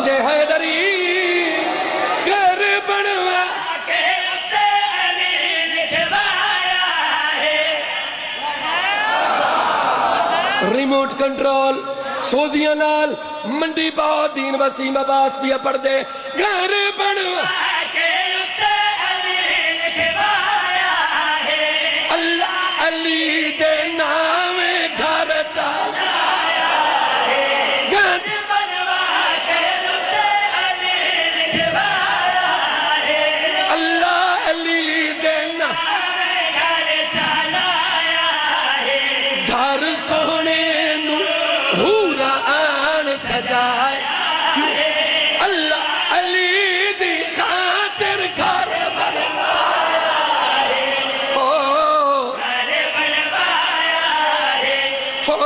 بچے حیدری گھر بنوا کے اتے علی لکھوایا ہے ریموٹ کنٹرول سوزیاں لال منڈی باؤ دین وسیم عباس پیا پڑھ دے گھر بنوا کے اتے علی لکھوایا ہے اللہ علی دے نام گھر چلایا ہے گھر بنوا کے اتے علی لکھوایا ہے اللہ علی دے نام گھر چلایا ہے گھر سونے نو حورا آن سجائے اللہ علی دی خاطر گھر بنوایا ہے او گھر بنوایا ہے او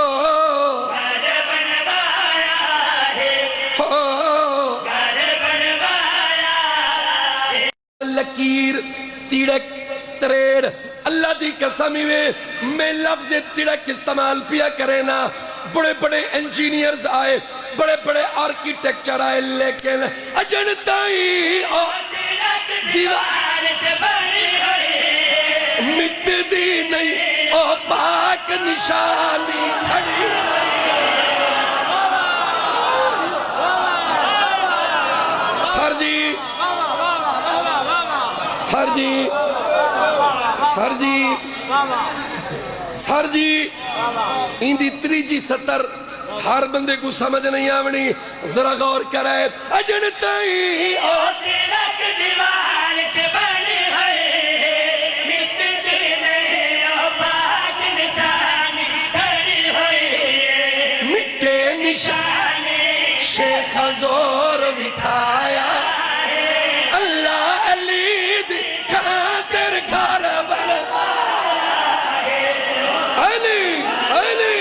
گھر بنوایا ہے او گھر بنوایا لکیر تیڑک تریڑ اللہ دی قسمی میں لفظ تیڑک استعمال پیا کرے نا بڑے بڑے انجینئرز آئے بڑے بڑے آرکیٹیکچر آئے لیکن اجنتائی دیوار سے بنی ہوئی مٹ دی نہیں او پاک نشانی کھڑی سر جی سر جی سر جی سر جی اندی تریجی ستر ہر بندے کو سمجھ نہیں آونی ذرا غور کرے اجنتائی تیرک دیوار سے بنی ہوئی مٹ دی نہیں او پاک نشانی کھڑی ہوئی مٹے نشانی شیخ حضور بٹھایا اللہ علی دی خاطر گھر بنوایا علی علی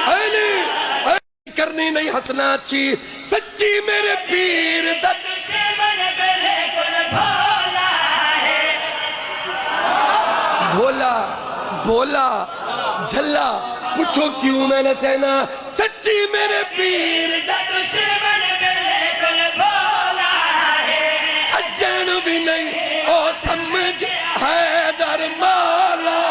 علی کرنی نہیں حسنات چی سچی میرے پیر دت دشمن بالکل بھولا ہے بھولا بولا جھلا پوچھو کیوں میں نے سہنا سچی میرے پیر دشمن بالکل بھولا ہے اجن بھی نہیں او سمجھ حیدر مولا